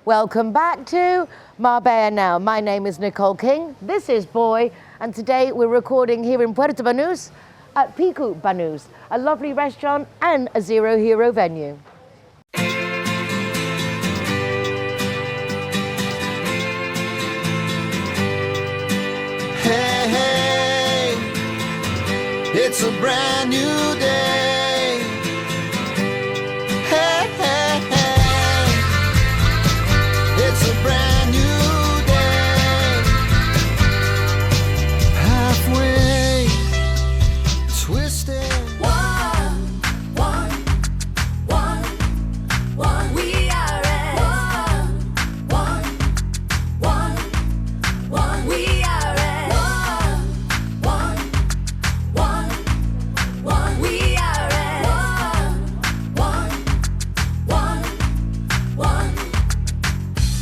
Welcome back to Marbella Now. My name is Nicole King. This is Boy, and today we're recording here in Puerto Banús at Pico Banús, a lovely restaurant and a Zero Hero venue. Hey, hey, it's a brand new day. Hey, hey, hey, it's a brand new day. Halfway twisted. We are at we are at we are at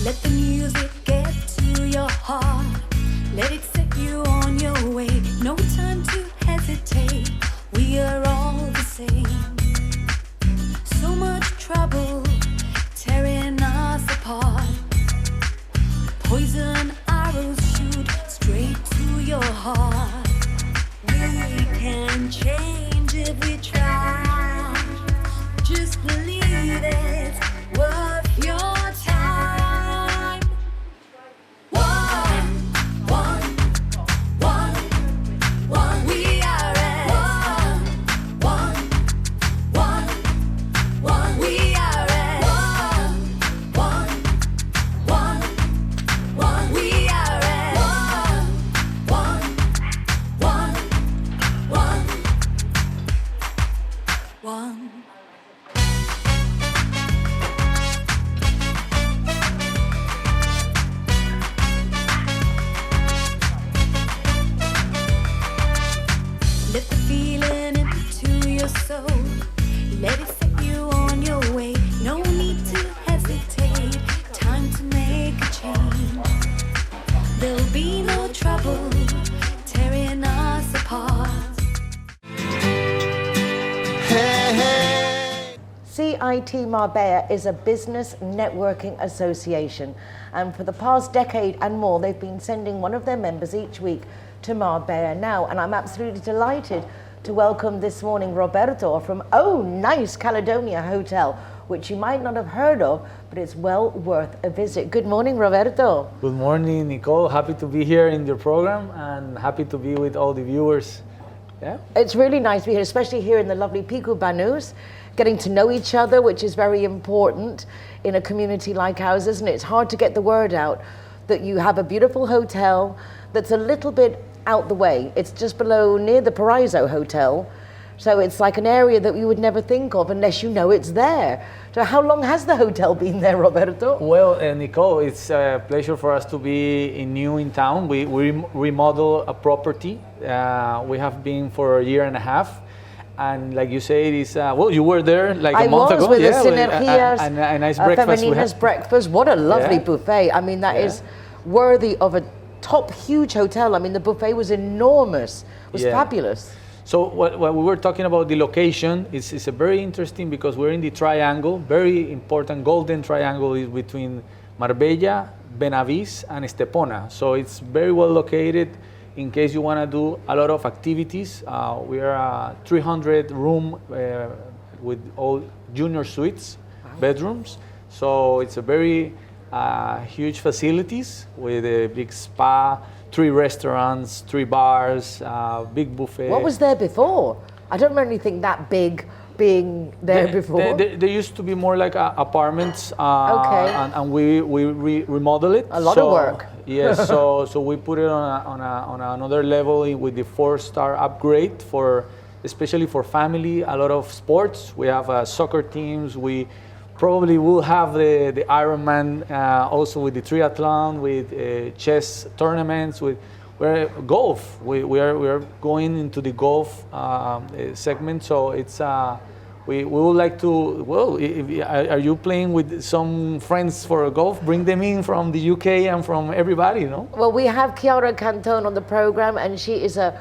Let the music get to your heart. Let it set you on your way. No time to hesitate. We are all the same. So much trouble tearing us apart. Poison arrows shoot straight to your heart. We can change if we try. Just believe it's worth your time. One. We are at one. We are at one. We are at one. Let the feeling into your soul. Let it set you on your way. No need to hesitate. Time to make a change. There'll be no trouble tearing us apart. Hey, hey. CIT Marbella is a business networking association, and for the past decade and more they've been sending one of their members each week to Marbella Now, and I'm absolutely delighted to welcome this morning Roberto from Nice Caledonia Hotel, which you might not have heard of, but it's well worth a visit. Good morning, Roberto. Good morning, Nicole. Happy to be here in your program and happy to be with all the viewers. Yeah. It's really nice to be here, especially here in the lovely Pico Banús, getting to know each other, which is very important in a community like ours, isn't it? It's hard to get the word out that you have a beautiful hotel that's a little bit out the way. It's just below, near the Paraiso Hotel. So it's like an area that you would never think of unless you know it's there. So how long has the hotel been there, Roberto? Well, Nicole, it's a pleasure for us to be new in town. We remodel a property. We have been for a year and a half. And like you say, it is, well, you were there like a month ago. I was with the Synergias, Synergias, a nice breakfast. Femeninas breakfast. What a lovely buffet. I mean, that is worthy of a top huge hotel. I mean, the buffet was enormous. It was fabulous. So what we were talking about, the location, is a very interesting because we're in the triangle, very important golden triangle is between Marbella, Benaviz, and Estepona. So it's very well located in case you want to do a lot of activities. We are a 300 room with all junior suites, bedrooms. So it's a very huge facilities with a big spa, 3 restaurants, 3 bars, big buffet. What was there before? I don't remember anything that big being there before. There used to be more like apartments, and we remodel it. A lot of work. Yes, so we put it on another level with the 4-star upgrade especially for family. A lot of sports. We have soccer teams. We probably will have the Ironman, also with the triathlon, with chess tournaments, we're golf. We are going into the golf segment. So it's we would like to. Well, are you playing with some friends for golf? Bring them in from the UK and from everybody, you know. Well, we have Chiara Cantone on the program, and she is a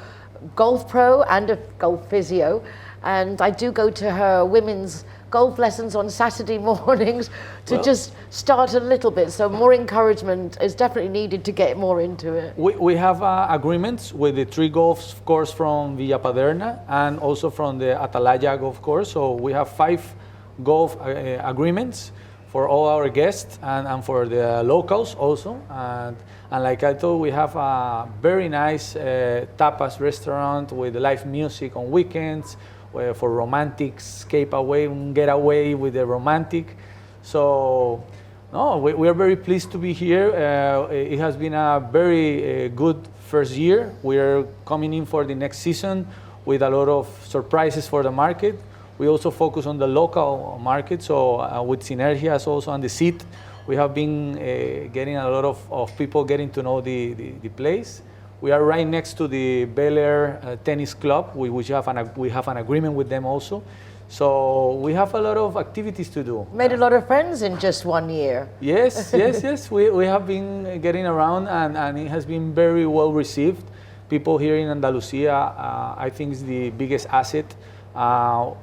golf pro and a golf physio. And I do go to her women's golf lessons on Saturday mornings to Well- just start a little bit. So more encouragement is definitely needed to get more into it. We have agreements with the 3 golf course from Villa Paderna and also from the Atalaya golf course. So we have 5 golf agreements for all our guests and for the locals also. And like I told, we have a very nice tapas restaurant with live music on weekends for romantic escape away, get away with the romantic. So no, we are very pleased to be here. It has been a very good first year. We are coming in for the next season with a lot of surprises for the market. We also focus on the local market, so with Synergias also on the seat, we have been getting a lot of people getting to know the place. We are right next to the Bel Air Tennis Club, we have an agreement with them also. So we have a lot of activities to do. Made a lot of friends in just 1 year. Yes, yes. We have been getting around and it has been very well received. People here in Andalusia, I think is the biggest asset.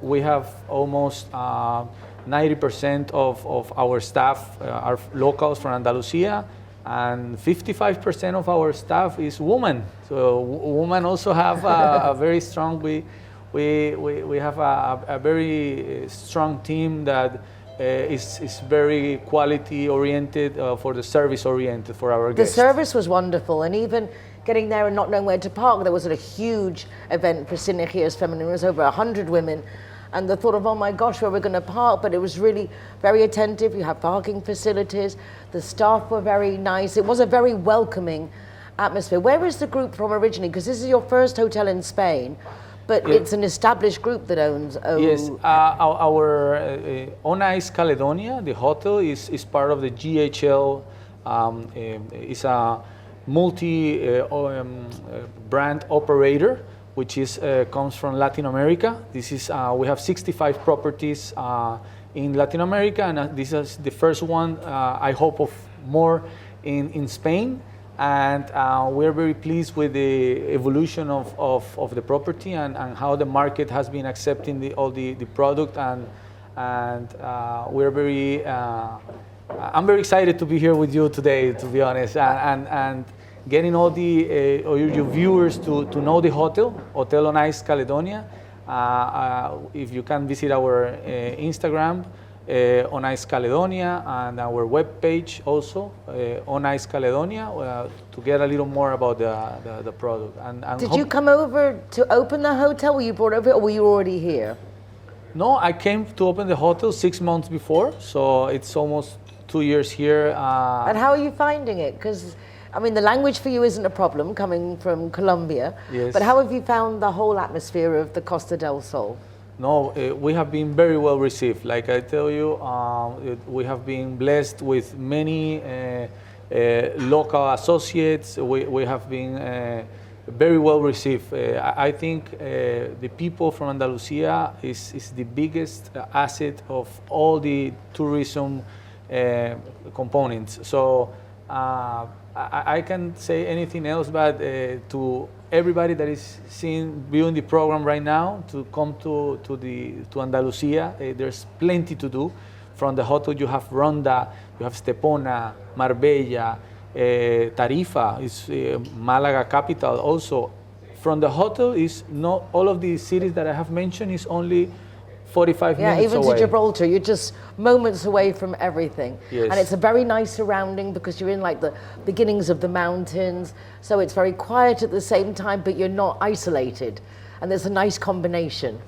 We have almost 90% of our staff are locals from Andalusia, and 55% of our staff is women. So women also have a very strong. We have a very strong team that is very quality oriented for the service oriented for our The guests. service was wonderful, and even getting there and not knowing where to park, there was a huge event for Synergias Feminine. It was over 100 women, and the thought of, oh my gosh, where we're going to park, but it was really very attentive. You have parking facilities, the staff were very nice. It was a very welcoming atmosphere. Where is the group from originally? Because this is your first hotel in Spain, but it's an established group that owns. Yes, our Onais Caledonia, the hotel, is part of the GHL. It's a multi-brand operator, which comes from Latin America. This is we have 65 properties in Latin America, and this is the first one. I hope of more in Spain. And we're very pleased with the evolution of the property and how the market has been accepting all the product, and we're very I'm very excited to be here with you today, to be honest, and getting all your viewers to know the hotel Onais Caledonia. If you can visit our Instagram, Onais Caledonia, and our webpage also, Onais Caledonia, to get a little more about the product. And Did you come over to open the hotel? Were you brought over, or were you already here? No, I came to open the hotel 6 months before, so it's almost 2 years here. And how are you finding it? Because, I mean, the language for you isn't a problem coming from Colombia, Yes. but how have you found the whole atmosphere of the Costa del Sol? No, we have been very well received. Like I tell you, we have been blessed with many local associates. We have been very well received. I think the people from Andalusia is the biggest asset of all the tourism components. So I can't say anything else, but to everybody that is viewing the program right now, to come to Andalusia. There's plenty to do. From the hotel, you have Ronda, you have Estepona, Marbella, Tarifa, is Malaga capital also. From the hotel, is not all of the cities that I have mentioned is only 45 minutes even away. to Gibraltar, you're just moments away from everything. Yes. And it's a very nice surrounding because you're in like the beginnings of the mountains. So it's very quiet at the same time, but you're not isolated. And there's a nice combination.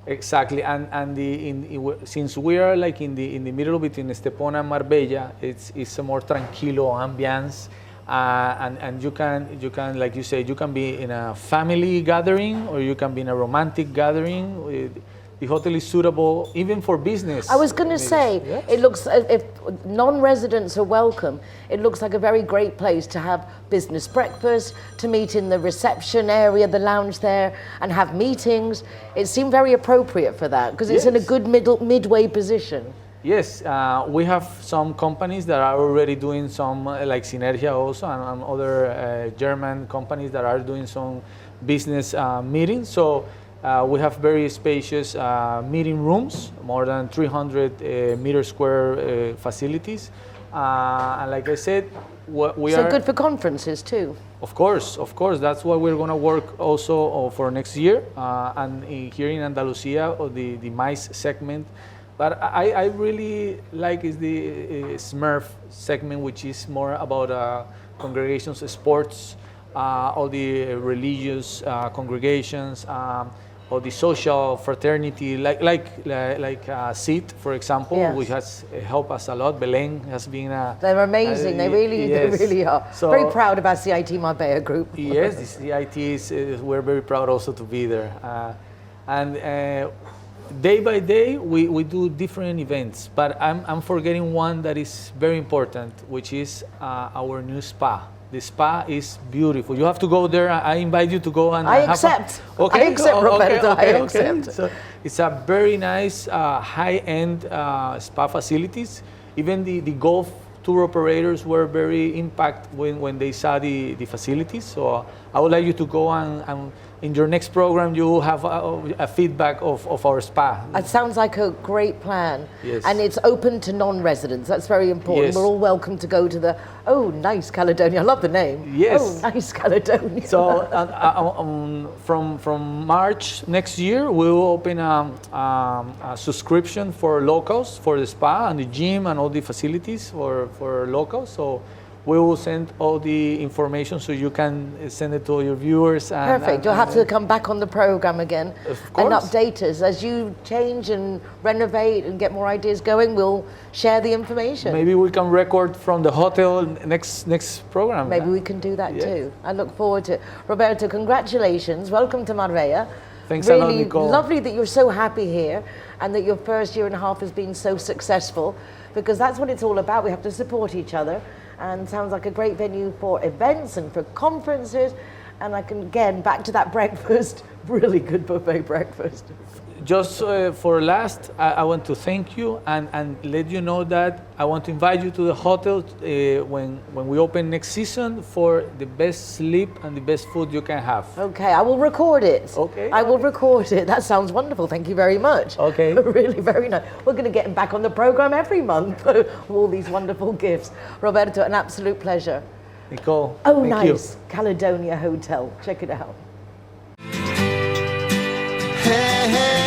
Exactly, and since we are like in the middle between Estepona and Marbella, it's a more tranquilo ambiance, and you can like you say, you can be in a family gathering or you can be in a romantic gathering. The hotel is suitable even for business. I was going to say, Yes. it looks, if non-residents are welcome, it looks like a very great place to have business breakfast, to meet in the reception area, the lounge there, and have meetings. It seemed very appropriate for that, because it's in a Yes. good midway position. Yes, we have some companies that are already doing some, like Synergia also, and other German companies that are doing some business meetings. So We have very spacious meeting rooms, more than 300 meter square facilities. And like I said, we So are good for conferences too. Of course. That's what we're going to work also for next year. And here in Andalusia, the MICE segment. But I really like is the Smurf segment, which is more about congregations, sports, all the religious congregations, or the social fraternity, like CIT, for example, Yes. which has helped us a lot. Belén has been They're amazing. They really are. So, Very proud of our CIT Marbella group. Yes, the CIT we're very proud also to be there. And day by day, we do different events, but I'm forgetting one that is very important, which is our new spa. The spa is beautiful. You have to go there. I invite you to go and I have accept. Okay, I accept, Roberto. I accept. So it's a very nice high-end spa facilities. Even the golf tour operators were very impacted when they saw the facilities. So I would like you to go and in your next program you will have a feedback of our spa. It sounds like a great plan. Yes. And it's open to non-residents. That's very important. Yes. We're all welcome to go to the, oh, nice Caledonia. I love the name. Yes. Oh, nice Caledonia. So from March next year, we will open a subscription for locals for the spa and the gym and all the facilities for locals. So we will send all the information so you can send it to your viewers. Perfect. You'll have to come back on the program again Of and course. update us. As you change and renovate and get more ideas going, we'll share the information. Maybe we can record from the hotel next program. Maybe we can do that Yes. too. I look forward to it. Roberto, congratulations. Welcome to Marbella. Thanks a lot, Really Nicole. lovely that you're so happy here and that your first year and a half has been so successful, because that's what it's all about. We have to support each other, and sounds like a great venue for events and for conferences. And I can, again, back to that breakfast, really good buffet breakfast. Just for last, I want to thank you and let you know that I want to invite you to the hotel when we open next season for the best sleep and the best food you can have. Okay, I will record it. Okay. I will record it. That sounds wonderful. Thank you very much. Okay. Really very nice. We're going to get him back on the program every month. All these wonderful gifts. Roberto, an absolute pleasure. Nicole, Oh, thank nice. you. Caledonia Hotel. Check it out. Hey, hey.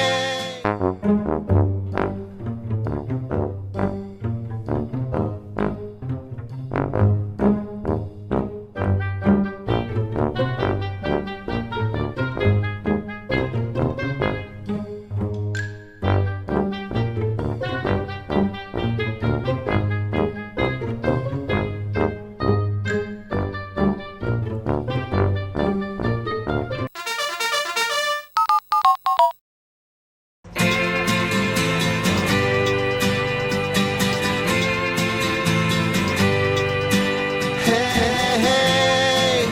Hey,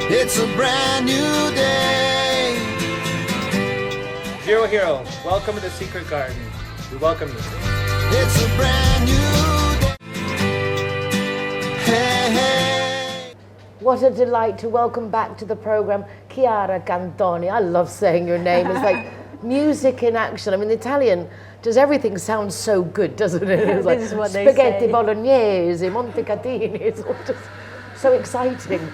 it's a brand new day. Zero Hero, welcome to the Secret Garden. We welcome you. It's a brand new day. Hey, hey. What a delight to welcome back to the program Chiara Cantoni. I love saying your name. It's like music in action. I mean, the Italian does everything sound so good, doesn't it? It's like This is what they spaghetti say. bolognese, montecatini. It's all just so exciting.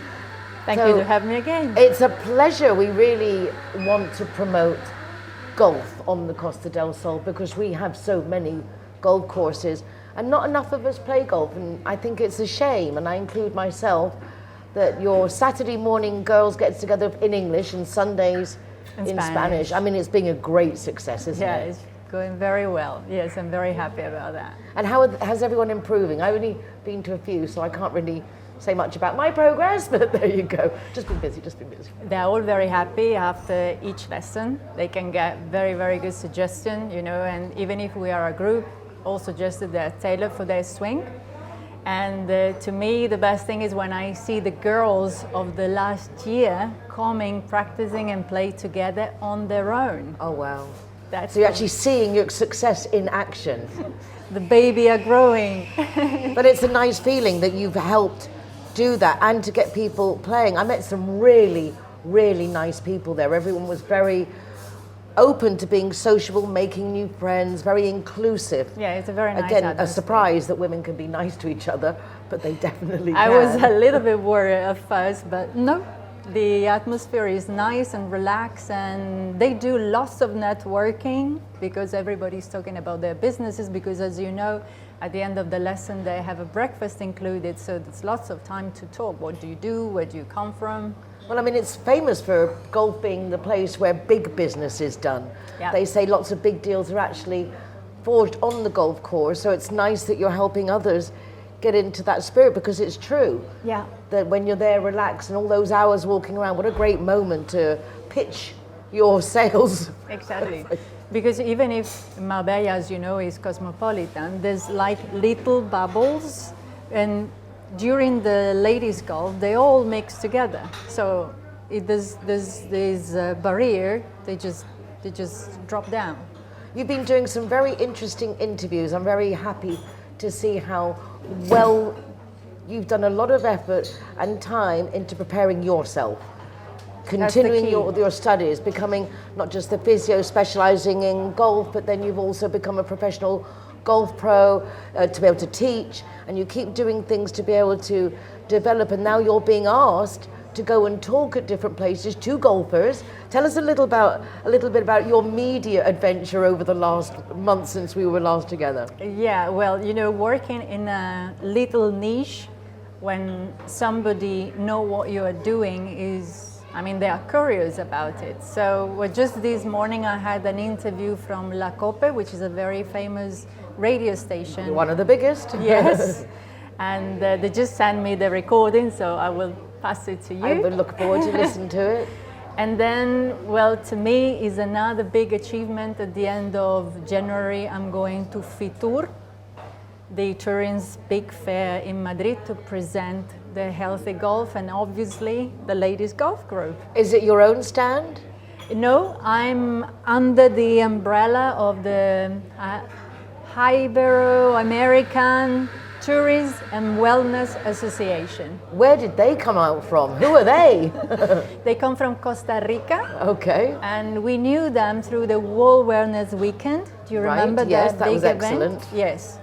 Thank So, you to have me again. It's a pleasure. We really want to promote golf on the Costa del Sol because we have so many golf courses and not enough of us play golf. And I think it's a shame, and I include myself, that your Saturday morning girls gets together in English and Sundays In in Spanish. Spanish. I mean, it's been a great success, isn't Yeah, it? it's going very well. Yes, I'm very happy about that. And how's everyone improving? I've only been to a few, so I can't really say much about my progress, but there you go. Just been busy. They're all very happy after each lesson. They can get very, very good suggestion, you know, and even if we are a group, all suggested they're tailored for their swing. And to me, the best thing is when I see the girls of the last year coming, practicing and play together on their own. Oh, wow. That's So you're actually seeing your success in action. the baby are growing. But it's a nice feeling that you've helped do that and to get people playing. I met some really, really nice people there. Everyone was very open to being sociable, making new friends, very inclusive. Yeah, it's a very nice Again, a atmosphere. surprise that women can be nice to each other, but they definitely I can. was a little bit worried at first, but no, the atmosphere is nice and relaxed, and they do lots of networking because everybody's talking about their businesses, because as you know, at the end of the lesson they have a breakfast included, so there's lots of time to talk. What do you do? Where do you come from? Well, I mean, it's famous for golf being the place where big business is done. Yeah. They say lots of big deals are actually forged on the golf course, so it's nice that you're helping others get into that spirit, because it's true. Yeah. That when you're there relaxed and all those hours walking around, what a great moment to pitch your sales. Exactly. Because even if Marbella, as you know, is cosmopolitan, there's like little bubbles, and during the ladies' golf, they all mix together. So there's a barrier, they just drop down. You've been doing some very interesting interviews. I'm very happy to see how well you've done a lot of effort and time into preparing yourself. Continuing key. your studies, becoming not just the physio specializing in golf, but then you've also become a professional golf pro to be able to teach, and you keep doing things to be able to develop, and now you're being asked to go and talk at different places to golfers. Tell us a little bit about your media adventure over the last month since we were last together. Yeah, well, you know, working in a little niche when somebody know what you are doing is, I mean, they are curious about it. So just this morning I had an interview from La Cope, which is a very famous radio station. You're one of the biggest. Yes. And they just sent me the recording, so I will pass it to you. I would look forward to listening to it. And then, well, to me is another big achievement. At the end of January, I'm going to Fitur, the Turin's big fair in Madrid, to present the healthy golf and obviously the ladies golf group. Is it your own stand? No, I'm under the umbrella of the Ibero-American Tourism and Wellness Association. Where did they come out from? Who are they? They come from Costa Rica. Okay. And we knew them through the World Wellness Weekend. Do you Right, remember yes, that that big was event? excellent. Yes.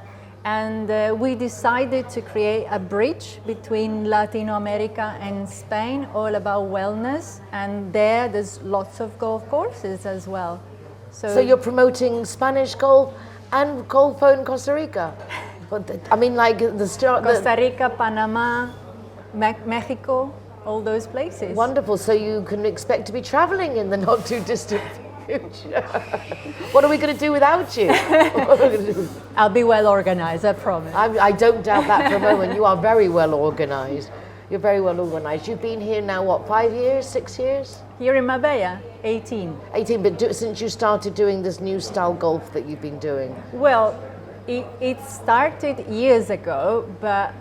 And we decided to create a bridge between Latin America and Spain, all about wellness. And there's lots of golf courses as well. So you're promoting Spanish golf and golf in Costa Rica? But I mean, like the start. Costa Rica, Panama, Mexico, all those places. Wonderful. So you can expect to be traveling in the not too distant future. What are we going to do without you? What are we gonna do? I'll be well organized, I promise. I don't doubt that for a moment. You are very well organized. You're very well organized. You've been here now, what, 5 years, 6 years? Here in Marbella, 18. 18, but since you started doing this new style golf that you've been doing. Well, it started years ago, but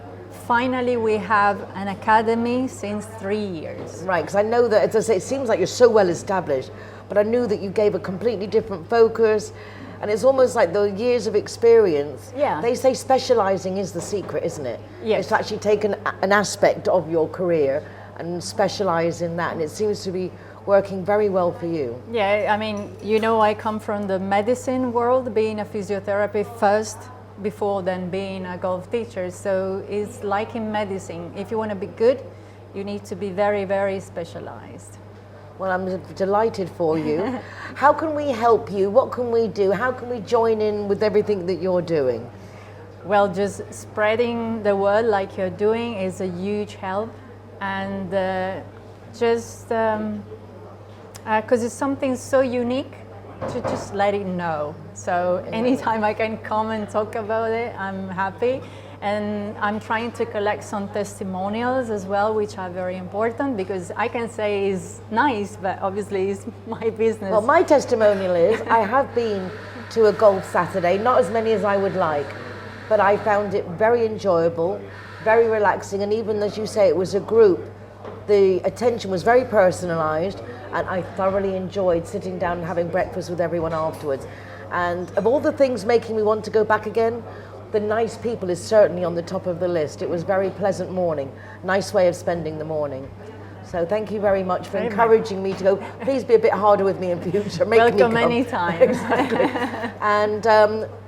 finally we have an academy since 3 years. Right, because I know that, as I say, it seems like you're so well established, but I knew that you gave a completely different focus, and it's almost like the years of experience. Yeah. They say specializing is the secret, isn't it? Yes. It's to actually take an aspect of your career and specialize in that, and it seems to be working very well for you. Yeah, I mean, you know, I come from the medicine world, being a physiotherapist first, before then being a golf teacher. So it's like in medicine. If you want to be good, you need to be very, very specialized. Well, I'm delighted for you. How can we help you? What can we do? How can we join in with everything that you're doing? Well, just spreading the word like you're doing is a huge help. And because it's something so unique, to just let it know. So anytime I can come and talk about it, I'm happy. And I'm trying to collect some testimonials as well, which are very important, because I can say it's nice, but obviously it's my business. Well, my testimonial is I have been to a golf Saturday, not as many as I would like, but I found it very enjoyable, very relaxing, and even as you say, it was a group. The attention was very personalized, and I thoroughly enjoyed sitting down and having breakfast with everyone afterwards. And of all the things making me want to go back again, the nice people is certainly on the top of the list. It was a very pleasant morning, nice way of spending the morning. So thank you very much for Very much. encouraging me to go. Please be a bit harder with me in future. Make me Welcome come. anytime. Exactly. And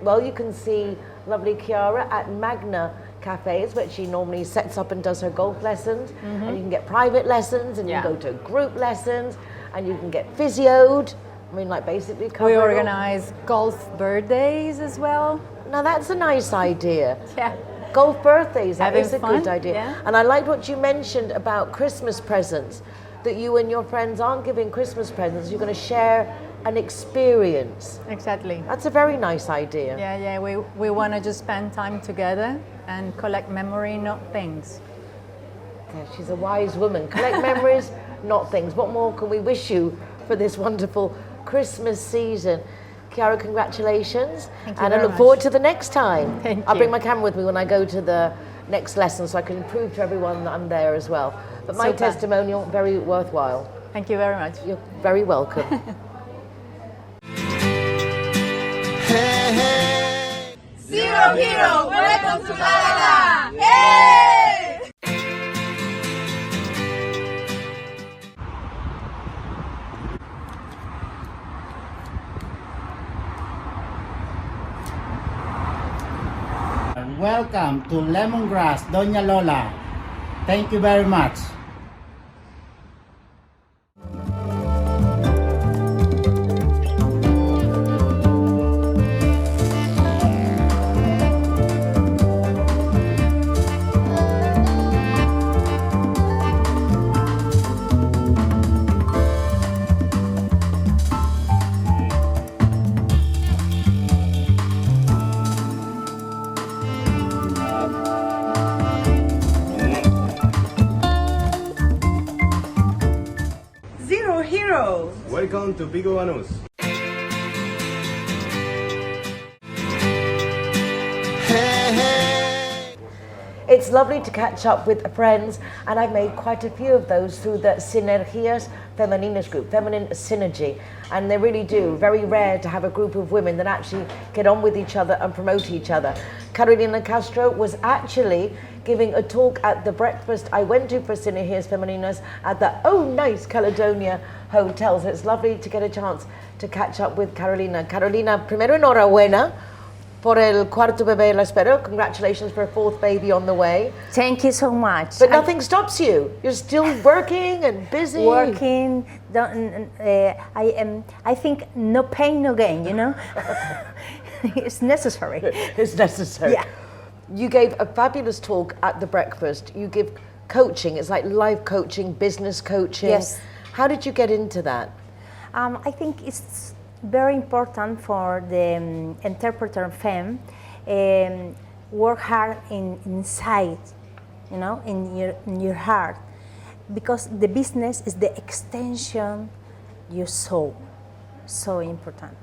well, you can see lovely Chiara at Magna Cafes, where she normally sets up and does her golf lessons. And you can get private lessons, and you Yeah. can go to group lessons, and you can get physioed. I mean, like basically cover We it all. organize golf birthdays as well. Now that's a nice idea. Yeah. Golf birthdays, that Having is a fun, good idea. yeah. And I liked what you mentioned about Christmas presents, that you and your friends aren't giving Christmas presents, you're going to share an experience. Exactly. That's a very nice idea. Yeah, we want to just spend time together and collect memory, not things. Yeah, she's a wise woman. Collect memories, not things. What more can we wish you for this wonderful Christmas season? Chiara, congratulations. Thank you and I very look much. forward to the next time. Thank I'll bring you. my camera with me when I go to the next lesson so I can prove to everyone that I'm there as well. But my Super. testimonial, very worthwhile. Thank you very much. You're very welcome. Hey, hey. Zero Hero, welcome to Marbella! Hey! Welcome to Lemongrass, Doña Lola. Thank you very much. Zero Hero! Welcome to Pico Banús. Hey, hey. It's lovely to catch up with friends, and I've made quite a few of those through the Sinergias Femeninas group, Feminine Synergy, and they really do. Very rare to have a group of women that actually get on with each other and promote each other. Carolina Castro was actually giving a talk at the breakfast I went to for Sinergias Femeninas at the nice Caledonia Hotel. So it's lovely to get a chance to catch up with Carolina. Carolina, primero enhorabuena por el cuarto bebé, la espero. Congratulations for a fourth baby on the way. Thank you so much. But nothing stops you. You're still working and busy. Working, I think no pain, no gain, you know? It's necessary. It's necessary. Yeah. You gave a fabulous talk at the breakfast. You give coaching. It's like life coaching, business coaching. Yes. How did you get into that? I think it's very important for the interpreter femme work hard inside, you know, in your heart, because the business is the extension your soul. So important.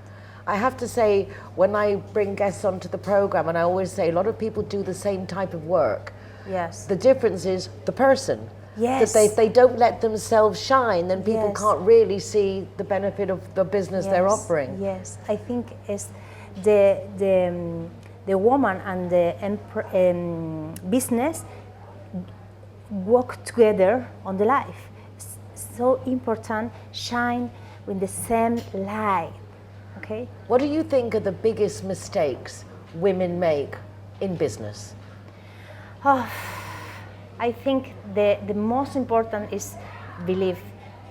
I have to say, when I bring guests onto the program, and I always say a lot of people do the same type of work. Yes. The difference is the person. Yes. That if they don't let themselves shine, then people Yes. can't really see the benefit of the business they're offering. Yes, I think it's the woman and the business work together on the life. It's so important, shine with the same light. Okay. What do you think are the biggest mistakes women make in business? Oh, I think the most important is believe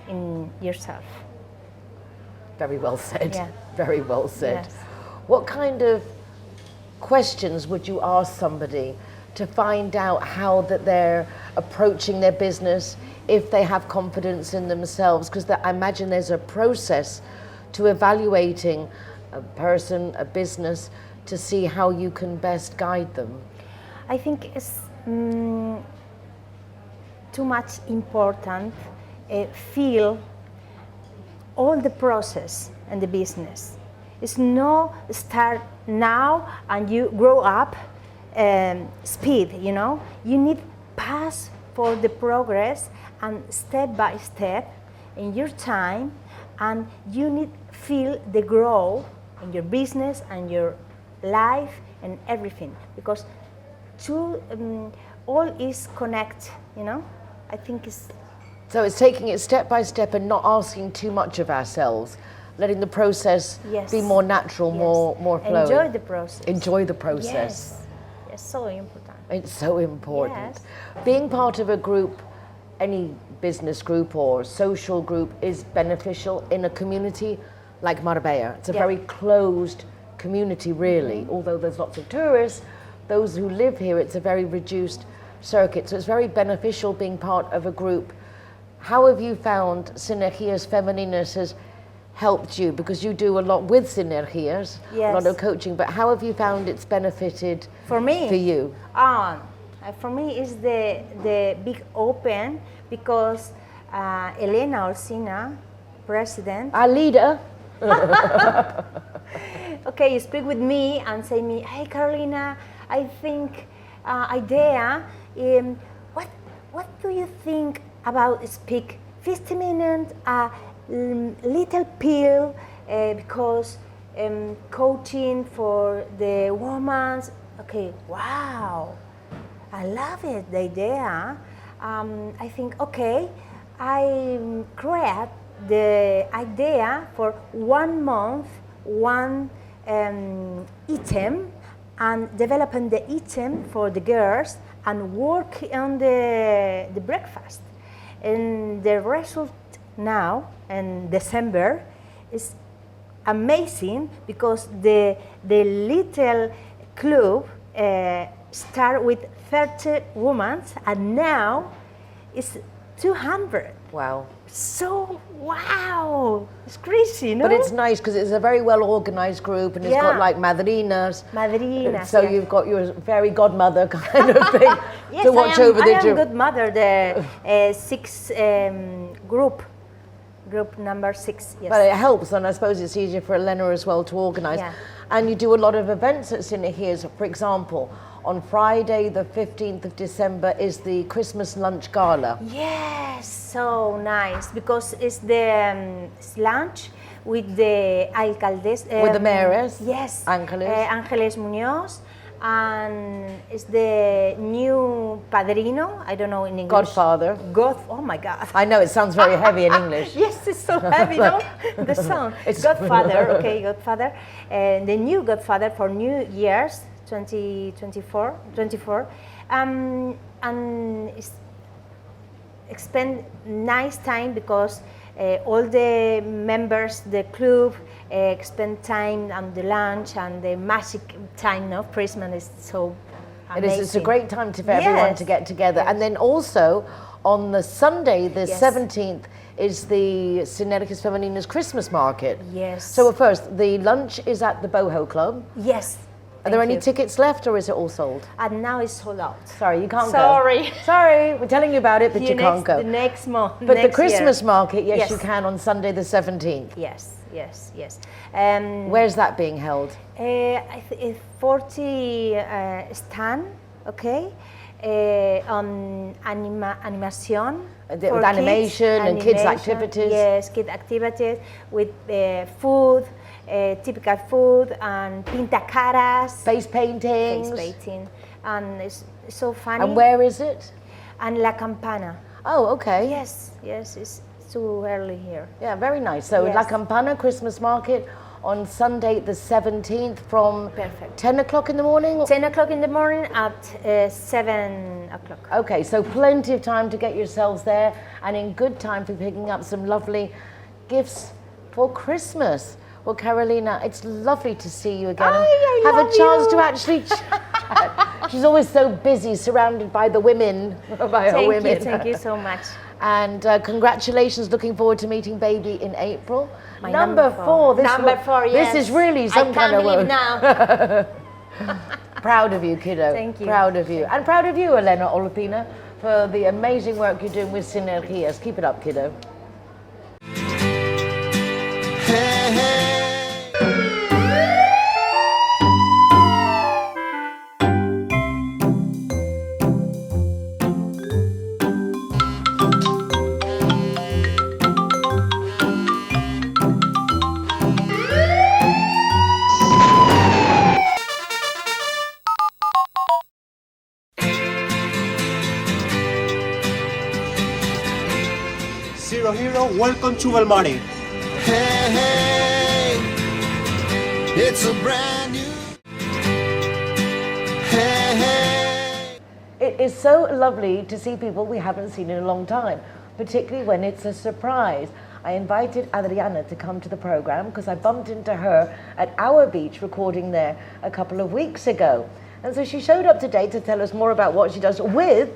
in yourself. Very well said. Yeah. Very well said. Yes. What kind of questions would you ask somebody to find out how that they're approaching their business, if they have confidence in themselves? Because I imagine there's a process to evaluating a person, a business, to see how you can best guide them. I think it's too much important. Feel all the process and the business. It's no start now and you grow up speed, you know. You need pass for the progress and step by step in your time, and you need feel the growth in your business and your life and everything, because all is connect, you know. I think it's So it's taking it step by step and not asking too much of ourselves, letting the process Yes. be more natural, Yes. more flowing. Enjoy the process. Enjoy the process. Yes. It's so important. It's so important. Yes. Being part of a group, any business group or social group, is beneficial in a community like Marbella. It's a Yeah. very closed community, really. Although there's lots of tourists, those who live here, it's a very reduced circuit. So it's very beneficial being part of a group. How have you found Sinergias Femeninas has helped you? Because you do a lot with Sinergias, a lot Yes. of coaching, but how have you found it's benefited For me, for you? For me, is the big open because Elena Olsina, president, Our leader. okay, you speak with me and say me, hey Carolina, I think idea. What do you think about speak 50 minutes a little pill because coaching for the women? Okay, wow, I love it, the idea. I think, okay, I create the idea for 1 month, one item, and developing the item for the girls and work on the breakfast. And the result now in December is amazing because the little club start with 30 women and now it's 200. Wow. So wow, it's crazy, no? But it's nice because it's a very well organized group and it's got Yeah. like madrinas. Madrinas. So yeah. you've got your fairy godmother kind of thing Yes, to watch I am, over I the am good mother. The six group number 6. Yes. But it helps, and I suppose it's easier for Elena as well to organise. Yeah. And you do a lot of events at Sinergias. For example, on Friday, the 15th of December, is the Christmas lunch gala. Yes, so nice because it's the lunch with the alcaldes. With the mayoress? Yes. Ángeles. Ángeles Muñoz. And it's the new padrino, I don't know in English. Godfather. Oh my God. I know it sounds very heavy in English. Yes, it's so heavy, no? The song. It's- Godfather, okay, Godfather. The new Godfather for New Year's 2024. And spend nice time because all the members, the club, spend time on the lunch and the magic time of Christmas is so amazing. It's a great time for everyone Yes. to get together. And then also on the Sunday, the Yes. 17th, is the Sinergias Femeninas Christmas market. Yes. So first, the lunch is at the Boho Club. Yes. Are there Thank any you. tickets left or is it all sold? And now it's sold out. Sorry, you can't Sorry. go. Sorry, we're telling you about it, but you can't go. The next month. But the next Christmas year. market, yes, Yes. you can on Sunday the 17th. Yes. Where's that being held? 40 stand, okay, on animation. With for animation and kids' activities. Yes, kid activities with food, typical food and pinta caras. Face paintings. Face painting. And it's so funny. And where is it? And La Campana. Oh, okay. Yes, it's too early here. Yeah, very nice. So Yes. La Campana Christmas market on Sunday the 17th from Perfect. 10 o'clock in the morning? 10 o'clock in the morning at 7 o'clock. Okay, so plenty of time to get yourselves there and in good time for picking up some lovely gifts for Christmas. Well, Carolina, it's lovely to see you again and I have a love chance you. to actually chat. She's always so busy, surrounded by the women, by her women. Thank you so much. And congratulations, looking forward to meeting baby in April. My number four. Number 4, yes. This is really some I kind of can't believe work. now. Proud of you, kiddo. Thank you. Proud of you. And proud of you, Elena Olopina, for the amazing work you're doing with Sinergias. Keep it up, kiddo. Hey, hey. Zero Hero, welcome to Belmonte. Hey, hey, it's a brand new. Hey, hey. It is so lovely to see people we haven't seen in a long time, particularly when it's a surprise. I invited Adriana to come to the program because I bumped into her at our beach recording there a couple of weeks ago. And so she showed up today to tell us more about what she does with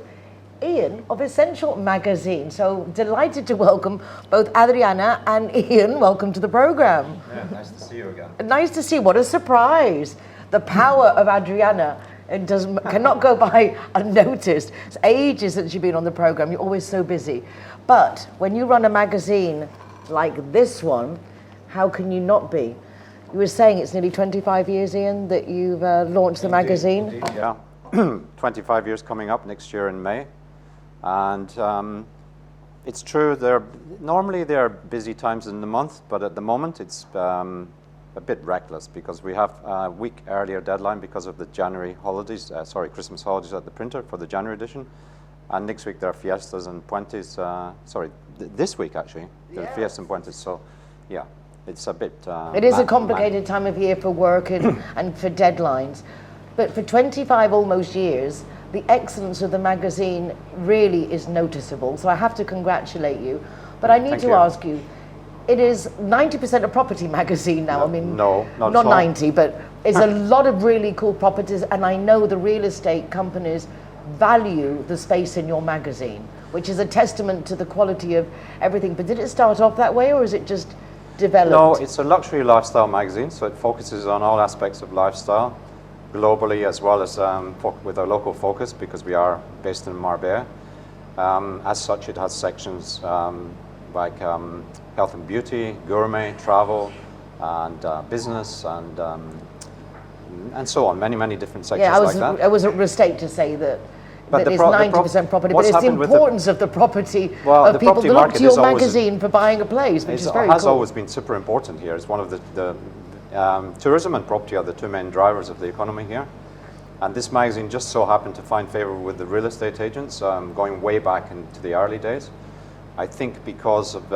Ian of Essential Magazine. So delighted to welcome both Adriana and Ian. Welcome to the program. Yeah, nice to see you again. Nice to see. What a surprise. The power of Adriana cannot go by unnoticed. It's ages since you've been on the program. You're always so busy. But when you run a magazine like this one, how can you not be? You were saying it's nearly 25 years, Ian, that you've launched the magazine. Indeed, yeah. 25 years coming up next year in May. And it's true, normally there are busy times in the month, but at the moment it's a bit reckless because we have a week earlier deadline because of the January holidays, Christmas holidays at the printer for the January edition. And next week there are fiestas and puentes, this week actually, there are fiestas and puentes, so yeah, it's a bit... it is a complicated time of year for work and for deadlines, but for 25 almost years, the excellence of the magazine really is noticeable, so I have to congratulate you. But I need to ask you, it is 90% a property magazine now. No, I mean, not not 90, but it's a lot of really cool properties, and I know the real estate companies value the space in your magazine, which is a testament to the quality of everything. But did it start off that way, or is it just developed? No, it's a luxury lifestyle magazine, so it focuses on all aspects of lifestyle, globally as well as with our local focus because we are based in Marbella. As such, it has sections like health and beauty, gourmet, travel, and business, and so on. Many different sections like that. I was a mistake to say that. But it's 90% property, but it's the importance of the property of people that look to your magazine for buying a place, which is very cool. It has always been super important here. It's one of the tourism and property are the two main drivers of the economy here. And this magazine just so happened to find favor with the real estate agents going way back into the early days. I think because of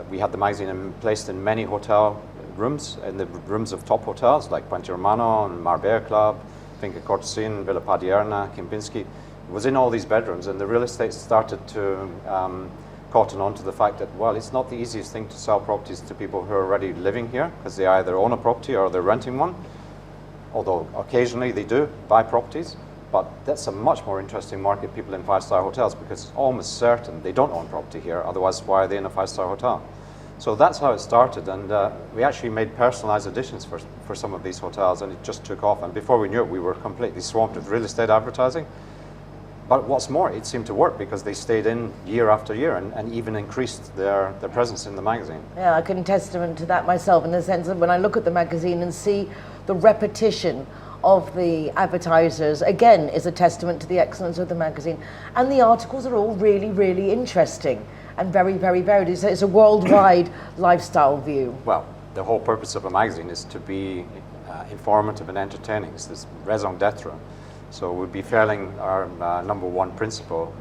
we had the magazine placed in many hotel rooms, in the rooms of top hotels like Puente Romano and Marbella Club, Finca Cortesín, Villa Padierna, Kempinski. It was in all these bedrooms, and the real estate started to cotton on to the fact that, well, it's not the easiest thing to sell properties to people who are already living here because they either own a property or they're renting one, although occasionally they do buy properties. But that's a much more interesting market, people in five-star hotels, because it's almost certain they don't own property here, otherwise why are they in a five-star hotel? So that's how it started, and we actually made personalized editions for some of these hotels, and it just took off. And before we knew it, we were completely swamped with real estate advertising. But what's more, it seemed to work because they stayed in year after year and even increased their presence in the magazine. Yeah, I can testament to that myself in the sense that when I look at the magazine and see the repetition of the advertisers, again, is a testament to the excellence of the magazine. And the articles are all really interesting and very varied. It's a worldwide lifestyle view. Well, the whole purpose of a magazine is to be informative and entertaining. It's this raison d'etre. So we'd be failing our number one principle,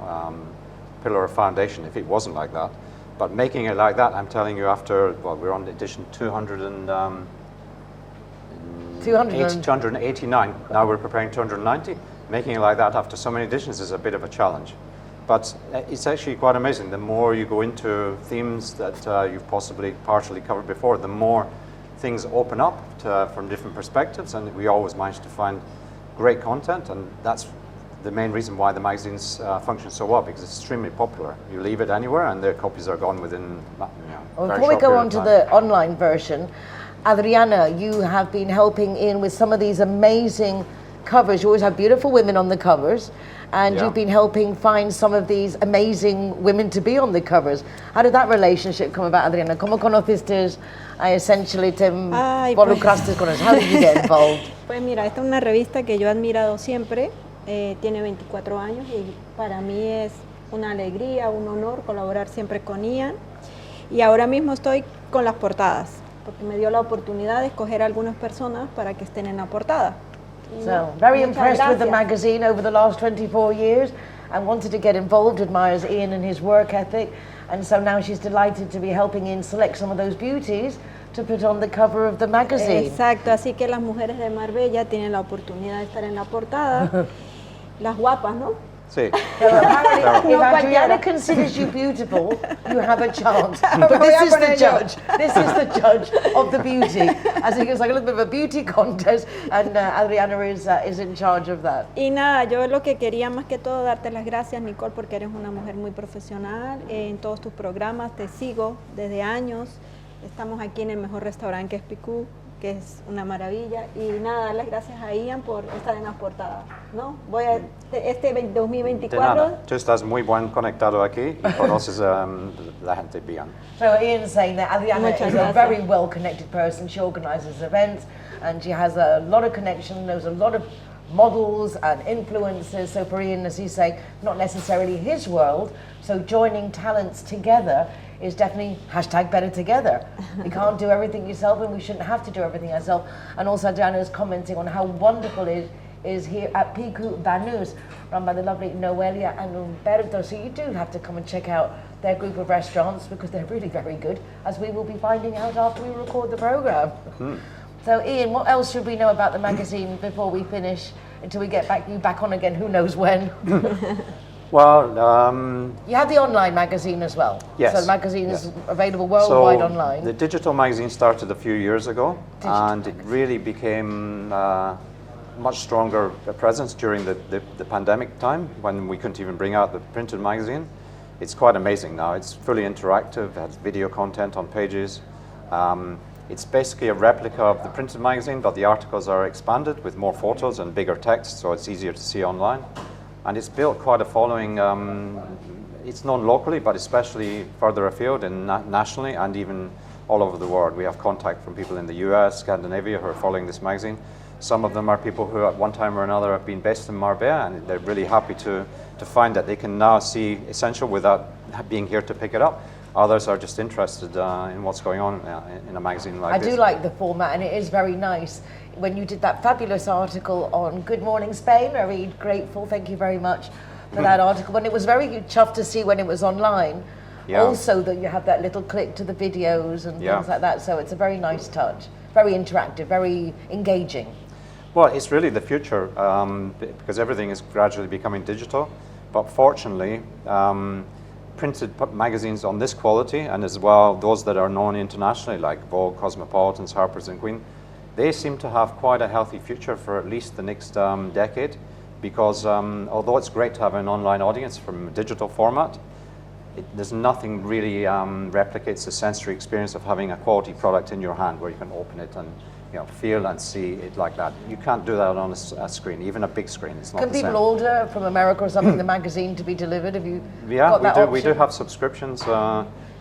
pillar of foundation, if it wasn't like that. But making it like that, I'm telling you, after, well, we're on edition 289. Now we're preparing 290. Making it like that after so many editions is a bit of a challenge. But it's actually quite amazing. The more you go into themes that you've possibly partially covered before, the more things open up from different perspectives, and we always manage to find great content, and that's the main reason why the magazines function so well, because it's extremely popular. You leave it anywhere and their copies are gone within Well, before we go on to the online version, Adriana, you have been helping in with some of these amazing covers. You always have beautiful women on the covers, and you've been helping find some of these amazing women to be on the covers. How did that relationship come about, Adriana? ¿Cómo conociste essentially te involucraste con eso? How did you get involved? Pues mira, esta es una revista que yo he admirado siempre, tiene 24 años y para mí es una alegría, un honor colaborar siempre con Ian, y ahora mismo estoy con las portadas, porque me dio la oportunidad de escoger a algunas personas para que estén en la portada. So, very impressed with the magazine over the last 24 years, and wanted to get involved, admires Ian and his work ethic, and so now she's delighted to be helping Ian select some of those beauties to put on the cover of the magazine. Exacto, así que las mujeres de Marbella tienen la oportunidad de estar en la portada, las guapas, ¿no? Sí. So apparently, if No Adriana cualquiera. considers you beautiful, you have a chance. But this is the judge. This is the judge of the beauty. As it was like a little bit of a beauty contest, and Adriana is in charge of that. Y nada, yo lo que quería más que todo darte las gracias, Nicole, porque eres una mujer muy profesional en todos tus programas, te sigo desde años, estamos aquí en el mejor restaurante que es Picú, que es una maravilla, y nada, dar las gracias a Ian por estar en las portadas, ¿no? Voy a, este De 2024... nada. Tú estás muy buen conectado aquí y conoces la gente bien. So Ian's saying that Adriana Muchas is a gracias. very well-connected person. She organises events and she has a lot of connection, knows a lot of models and influencers. So for Ian, as he's saying, not necessarily his world, so joining talents together is definitely #better together. You can't do everything yourself, and we shouldn't have to do everything ourselves. And also Adriana is commenting on how wonderful it is here at Piku Banús, run by the lovely Noelia and Umberto. So you do have to come and check out their group of restaurants because they're really very good, as we will be finding out after we record the programme. So Ian, what else should we know about the magazine before we finish, until we get you back on again, who knows when? Well, You have the online magazine as well. Yes. So the magazine is Yes. available worldwide so online. The digital magazine started a few years ago, Digital and it really became much stronger presence during the pandemic time when we couldn't even bring out the printed magazine. It's quite amazing now. It's fully interactive, has video content on pages. It's basically a replica of the printed magazine, but the articles are expanded with more photos and bigger text, so it's easier to see online. And it's built quite a following. It's known locally, but especially further afield and nationally, and even all over the world. We have contact from people in the US, Scandinavia, who are following this magazine. Some of them are people who at one time or another have been based in Marbella, and they're really happy to find that they can now see Essential without being here to pick it up. Others are just interested in what's going on in a magazine like this. I do like the format, and it is very nice. When you did that fabulous article on Good Morning Spain, very grateful, thank you very much for that article. And it was very chuffed to see when it was online, also that you have that little click to the videos and things like that. So it's a very nice touch, very interactive, very engaging. Well, it's really the future because everything is gradually becoming digital. But fortunately, printed magazines on this quality, and as well those that are known internationally like Vogue, Cosmopolitan's, Harper's and Queen, they seem to have quite a healthy future for at least the next decade, because although it's great to have an online audience from a digital format, there's nothing really replicates the sensory experience of having a quality product in your hand where you can open it and feel and see it like that. You can't do that on a screen, even a big screen. It's not Can the same. people order from America or something the magazine to be delivered? Have you Yeah, got that we do option? have subscriptions.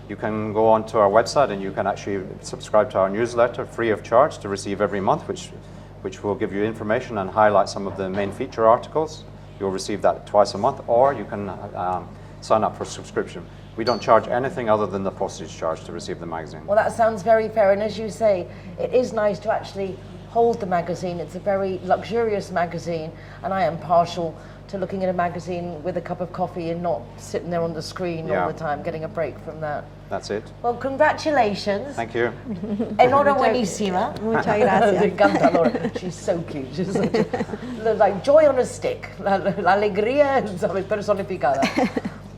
You can go onto our website and you can actually subscribe to our newsletter free of charge to receive every month, which will give you information and highlight some of the main feature articles. You'll receive that twice a month, or you can sign up for subscription. We don't charge anything other than the postage charge to receive the magazine. Well, that sounds very fair, and as you say, it is nice to actually hold the magazine. It's a very luxurious magazine, and I am partial to looking at a magazine with a cup of coffee and not sitting there on the screen all the time, getting a break from that. That's it. Well, congratulations. Thank you. Enhorabuenísima. Muchas gracias. Me encanta, Laura. She's so cute. She's like joy on a stick. La alegría, ¿sabes? Personificada.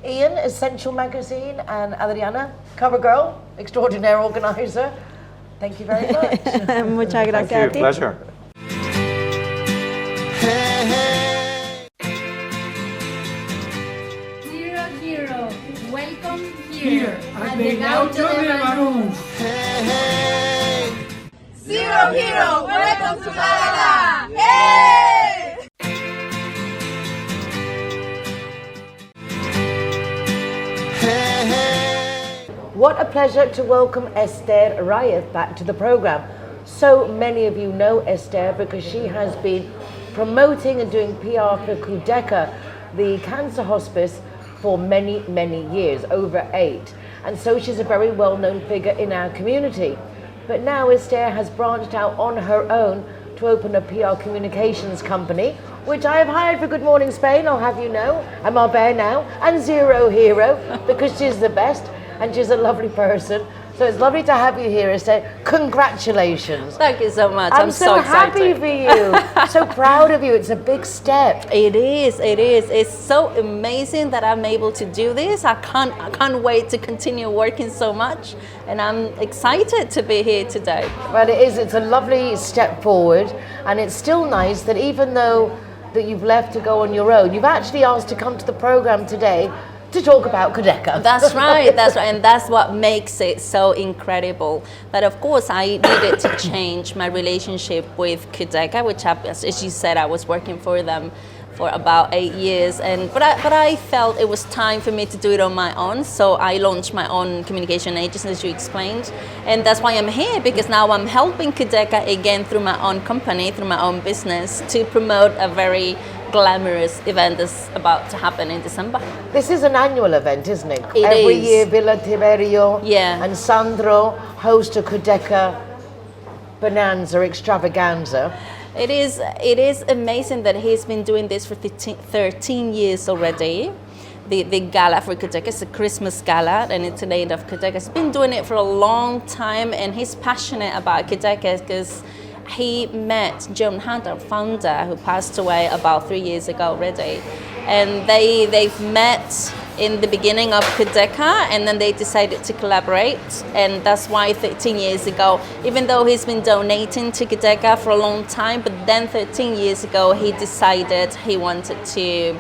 Ian, Essential Magazine, and Adriana, cover girl, extraordinaire organizer. Thank you very much. Muchas gracias Thank a you. ti. Pleasure. Hero, welcome here at the Gaucho de Banús. Zero Hero, welcome to Málaga. Hey! What a pleasure to welcome Esther Reyes back to the program. So many of you know Esther because she has been promoting and doing PR for Kudeka, the cancer hospice, for many, many years, over 8. And so she's a very well-known figure in our community. But now Esther has branched out on her own to open a PR communications company which I have hired for Good Morning Spain, I'll have you know, and Marbella Now, and Zero Hero, because she's the best, and she's a lovely person. So it's lovely to have you here, Esther. Congratulations. Thank you so much. I'm so happy excited. for you. So proud of you. It's a big step. It is. It's so amazing that I'm able to do this. I can't wait to continue working so much, and I'm excited to be here today. Well, it is. It's a lovely step forward, and it's still nice that even though that you've left to go on your own, you've actually asked to come to the program today to talk about Codeca. That's right, and that's what makes it so incredible. But of course, I needed to change my relationship with Codeca, which, as you said, I was working for them for about 8 years, but I felt it was time for me to do it on my own. So I launched my own communication agency, as you explained, and that's why I'm here, because now I'm helping Codeca again through my own company, through my own business, to promote a very glamorous event that's about to happen in December. This is an annual event, isn't it? It Every is. year, Villa Tiberio Yeah. and Sandro host a Codeca bonanza, extravaganza. It is amazing that he's been doing this for 13 years already. The gala for Codeca is a Christmas gala, and it's in aid of Codeca. He's been doing it for a long time, and he's passionate about Codeca because he met John Hunt, our founder, who passed away about 3 years ago already. And they've met in the beginning of Codeca, and then they decided to collaborate. And that's why 13 years ago, even though he's been donating to Codeca for a long time, but then 13 years ago, he decided he wanted to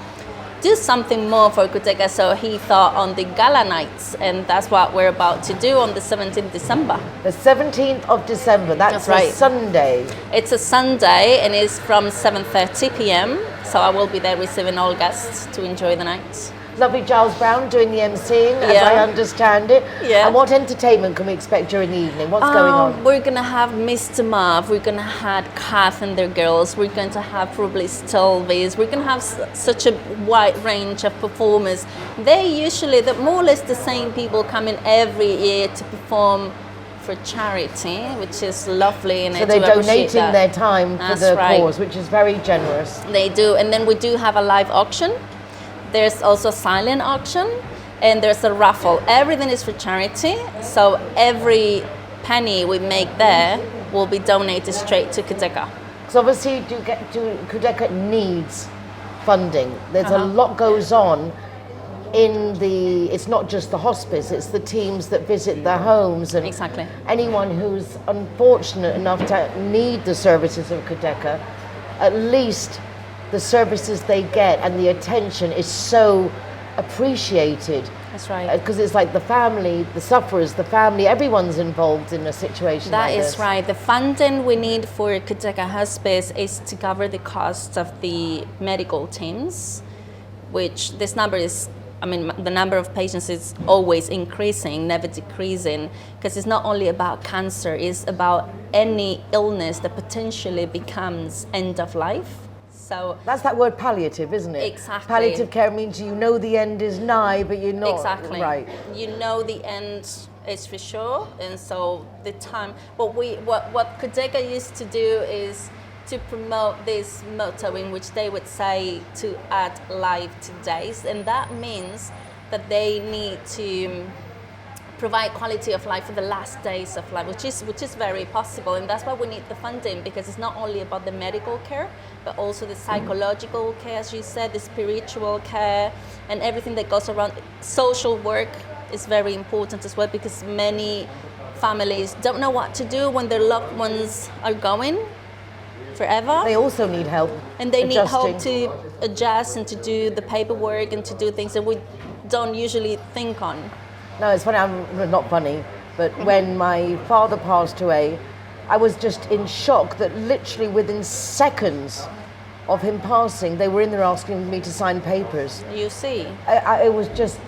do something more for Codeca, so he thought on the gala nights, and that's what we're about to do on the 17th December. The 17th of December, that's right. a Sunday. It's a Sunday, and it's from 7:30 p.m, so I will be there receiving all guests to enjoy the night. Lovely Giles Brown doing the emceeing, as Yeah. I understand it. Yeah. And what entertainment can we expect during the evening? What's going on? We're going to have Mr. Marv, we're going to have Kath and their girls, we're going to have probably Stelvis, we're going to have such a wide range of performers. They're more or less the same people coming every year to perform for charity, which is lovely. And So I they're do appreciate donating that. their time for That's the right. cause, which is very generous. They do, and then we do have a live auction. There's also a silent auction, and there's a raffle. Everything is for charity, so every penny we make there will be donated straight to Codeca. Because obviously Codeca needs funding. There's a lot goes on it's not just the hospice, it's the teams that visit the homes, and Exactly. anyone who's unfortunate enough to need the services of Codeca, at least the services they get and the attention is so appreciated. That's right. Because it's like the family, the sufferers, the family, everyone's involved in a situation That like is this. right. The funding we need for Codeca Hospice is to cover the cost of the medical teams, which this number is, the number of patients is always increasing, never decreasing, because it's not only about cancer, it's about any illness that potentially becomes end of life. So that's that word palliative, isn't it? Exactly. Palliative care means you know the end is nigh, but you're not. Exactly. Right. You know the end is for sure, and so the time. What Codeca used to do is to promote this motto, in which they would say to add life to days, and that means that they need to provide quality of life for the last days of life, which is very possible, and that's why we need the funding, because it's not only about the medical care, but also the psychological care, as you said, the spiritual care, and everything that goes around. Social work is very important as well, because many families don't know what to do when their loved ones are going forever. They also need help. And they need help adjusting. to adjust and to do the paperwork and to do things that we don't usually think on. No, it's funny, not funny, but when my father passed away, I was just in shock that literally within seconds of him passing, they were in there asking me to sign papers. You see. It was just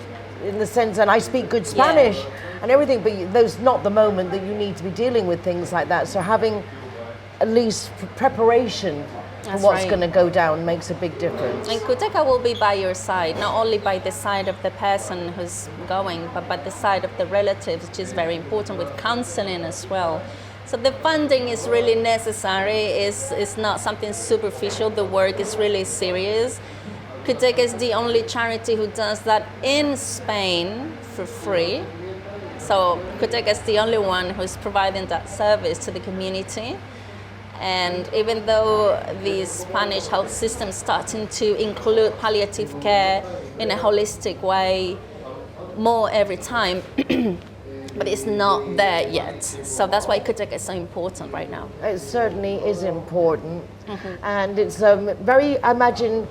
in the sense, and I speak good Spanish and everything, but those not the moment that you need to be dealing with things like that. So having at least preparation for That's what's right. going to go down makes a big difference. And Codeca will be by your side, not only by the side of the person who's going, but by the side of the relatives, which is very important, with counseling as well. So the funding is really necessary. It's not something superficial. The work is really serious. Codeca is the only charity who does that in Spain for free. So Codeca is the only one who's providing that service to the community. And even though the Spanish health system is starting to include palliative care in a holistic way more every time, but it's not there yet. So that's why Codeca is so important right now. It certainly is important. And it's very, I imagine,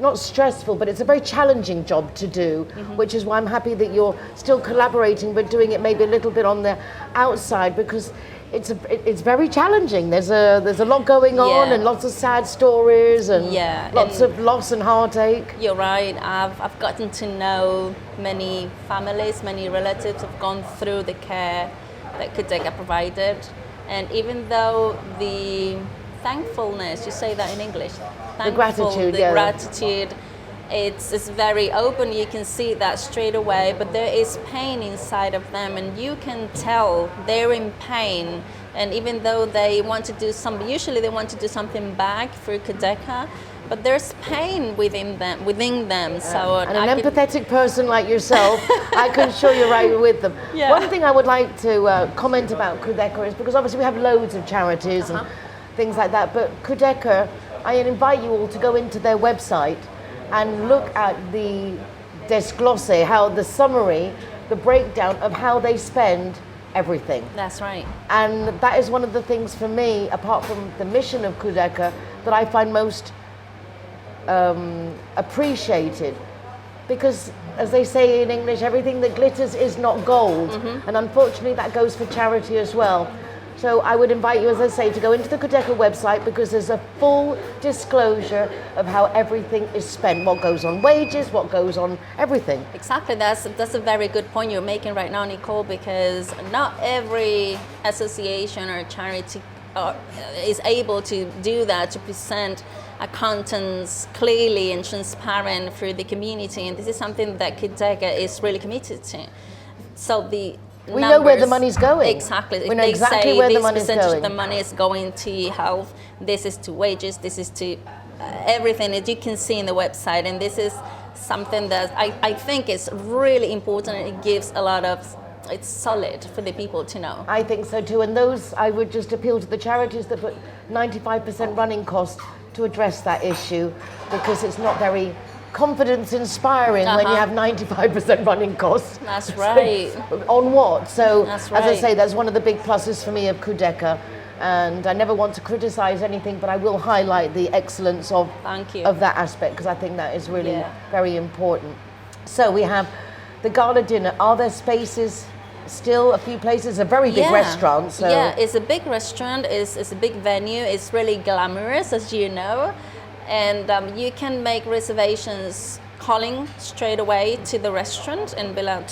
not stressful, but it's a very challenging job to do, which is why I'm happy that you're still collaborating, but doing it maybe a little bit on the outside, because it's very challenging. There's a lot going on, and lots of sad stories, and lots of loss and heartache. You're right. I've gotten to know many families, many relatives have gone through the care that Codeca provided, and even though the thankfulness, you say that in English, the gratitude, gratitude, it's very open, you can see that straight away, but there is pain inside of them, and you can tell they're in pain. And even though they want to do usually they want to do something back for Codeca, but there's pain within them. So and an empathetic person like yourself, I can show you're right with them. One thing I would like to comment about Codeca is, because obviously we have loads of charities and things like that, but Codeca, I invite you all to go into their website and look at the desglose, how the summary, the breakdown of how they spend everything. That's right. And that is one of the things for me, apart from the mission of Codeca, that I find most appreciated. Because, as they say in English, everything that glitters is not gold. And unfortunately that goes for charity as well. So I would invite you, as I say, to go into the Codeca website, because there's a full disclosure of how everything is spent, what goes on wages, what goes on everything. Exactly, that's a very good point you're making right now, Nicole, because not every association or charity is able to do that, to present accountants clearly and transparent for the community, and this is something that Codeca is really committed to. So we know where the money's going. Exactly. We know exactly where the money's going. This percentage of the money is going to health, this is to wages, this is to everything that you can see in the website. And this is something that I think is really important, and it gives a lot of, it's solid for the people to know. I think so too. And those, I would just appeal to the charities that put 95% running costs to address that issue, because it's not very confidence inspiring when you have 95% running costs. That's right. On what? So, that's right. As I say, that's one of the big pluses for me of Codeca. And I never want to criticize anything, but I will highlight the excellence of that aspect, because I think that is really very important. So we have the gala dinner. Are there spaces still? A few places, a very big restaurant. So. Yeah, it's a big restaurant, it's a big venue, it's really glamorous, as you know. And you can make reservations calling straight away to the restaurant in Villa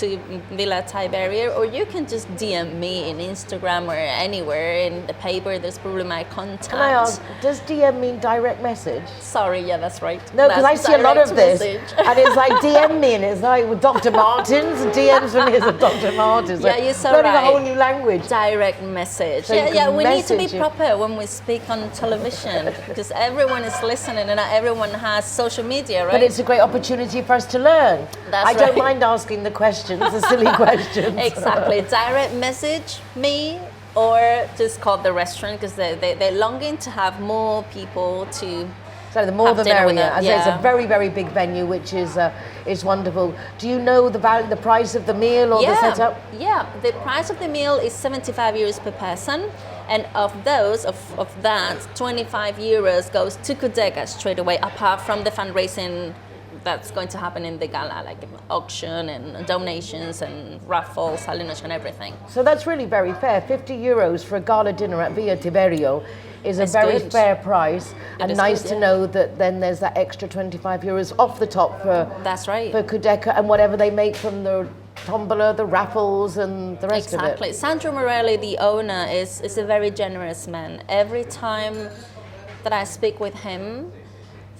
Tiberia, or you can just DM me in Instagram or anywhere in the paper. There's probably my contact. Can I ask, does DM mean direct message? Sorry, yeah, that's right. No, because I see a lot of this, and it's like DM me, and it's like with Dr. Martens, DMs from me as Dr. Martens. Yeah, you're so learning right. a whole new language. Direct message. So we need to be proper when we speak on television, because everyone is listening and not everyone has social media, right? But it's a great opportunity for us to learn. That's I don't mind asking the questions, the silly questions. Exactly. Direct message me, or just call the restaurant, because they're longing to have more people to. So the more the merrier. As I say, it's a very, very big venue, which is wonderful. Do you know the price of the meal or the setup? Yeah, the price of the meal is 75 euros per person. And of that, 25 euros goes to Codeca straight away, apart from the fundraising that's going to happen in the gala, like auction and donations and raffles, salinas and everything. So that's really very fair. 50 euros for a gala dinner at Villa Tiberio is a very fair price, and nice to know that then there's that extra 25 euros off the top for Codeca, and whatever they make from the tombola, the raffles and the rest of it. Exactly. Sandro Morelli, the owner, is a very generous man. Every time that I speak with him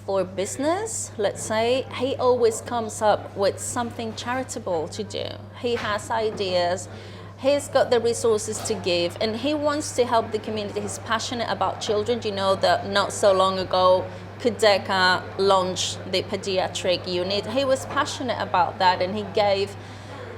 for business, let's say, he always comes up with something charitable to do. He has ideas. He's got the resources to give, and he wants to help the community. He's passionate about children. You know that not so long ago, Kudeka launched the pediatric unit. He was passionate about that, and he gave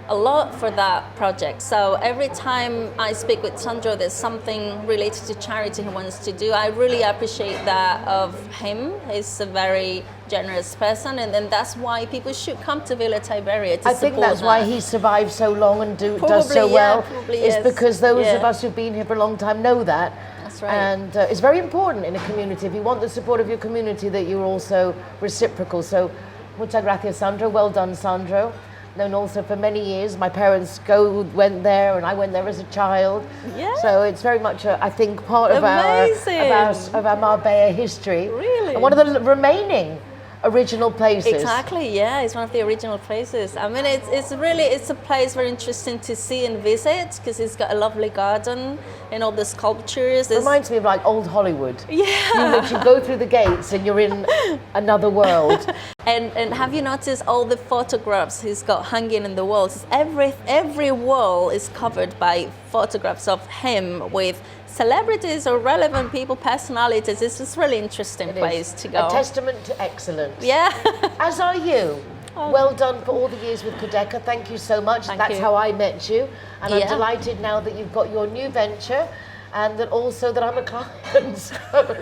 a lot for that project. So every time I speak with Sandro, there's something related to charity he wants to do. I really appreciate that of him. He's a very generous person, and then that's why people should come to Villa Tiberia to I think support that's that. why he survived so long and does so Probably, well. probably, It's yes. because those Yeah. of us who've been here for a long time know that. That's right. And it's very important in a community. If you want the support of your community, that you're also reciprocal. So, muchas gracias, Sandro. Well done, Sandro. Known also for many years. My parents went there, and I went there as a child. Yeah. So it's very much, I think, part of our Marbella history. Really? And one of the remaining original places. Exactly, yeah, it's one of the original places. I mean, it's a place very interesting to see and visit because it's got a lovely garden and all the sculptures. It reminds me of like old Hollywood. Yeah. You literally go through the gates and you're in another world. And have you noticed all the photographs he's got hanging in the walls? Every wall is covered by photographs of him with celebrities or relevant people, personalities. It's just really interesting place to go. A testament to excellence. Yeah. As are you. Well done for all the years with Kudeka. Thank you so much. That's you. how I met you. And I'm Yeah. delighted now that you've got your new venture and that also that I'm a client.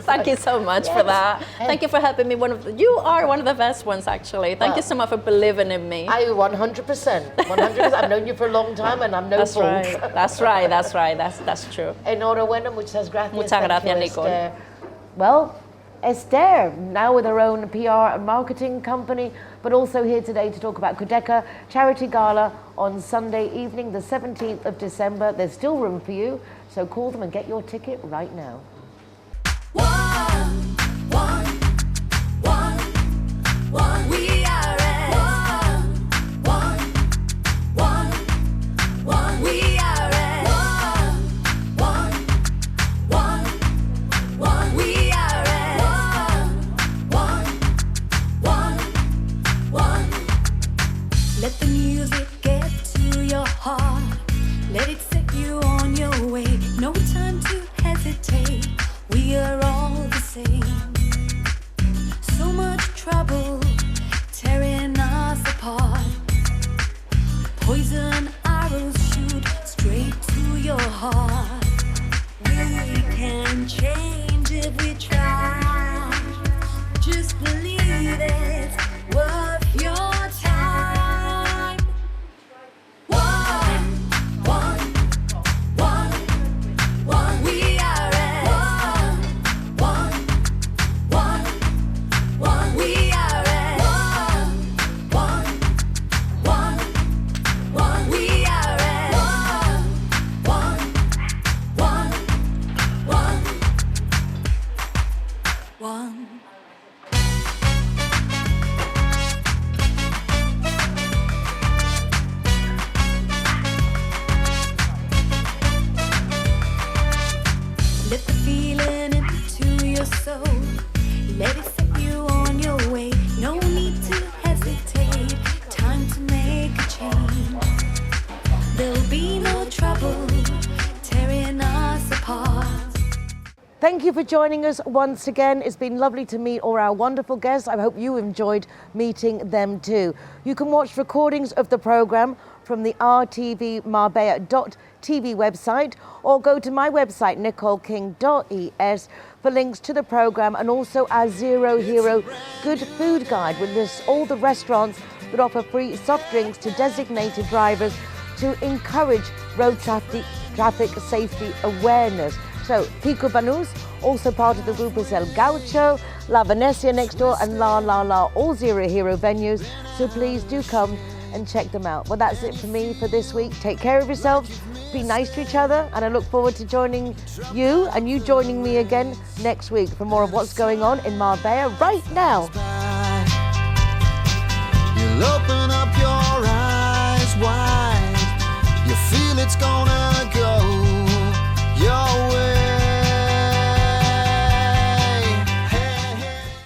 Thank you so much for that. Thank you for helping me. You are one of the best ones, actually. Thank you so much for believing in me. 100%. 100%. I've known you for a long time and I'm no That's fool. right. That's right. That's right. That's true. Enhorabuena. Muchas gracias. Muchas Thank gracias, you, Nicole. Esther. Well, Esther, now with her own PR and marketing company, but also here today to talk about Kudeka Charity Gala on Sunday evening, the 17th of December. There's still room for you, so call them and get your ticket right now. We are at one. We are at one. We are at one. Let the music get to your heart. Let it set you on your way. No time to hesitate. We are all the same. So much trouble tearing us apart. Poison arrows shoot straight to your heart. We can change if we try. Just believe it's worth your time. One. We are at one. We are at one. We are at one. Let the feeling into your soul. Let it set you on your way. No need to hesitate. Time to make a change. There'll be no trouble tearing us apart. Thank you for joining us once again. It's been lovely to meet all our wonderful guests. I hope you enjoyed meeting them too. You can watch recordings of the programme from the rtvmarbella.tv website or go to my website, nicoleking.es, for links to the programme and also our Zero Hero Good Food Guide, with lists all the restaurants that offer free soft drinks to designated drivers to encourage road traffic safety awareness. So, Pico Banús, also part of the group, is El Gaucho, La Venecia next door, and La La La, all Zero Hero venues. So please do come and check them out. Well, that's it for me for this week. Take care of yourselves, be nice to each other, and I look forward to joining you and you joining me again next week for more of what's going on in Marbella right now. You'll open up your eyes wide. You feel it's gonna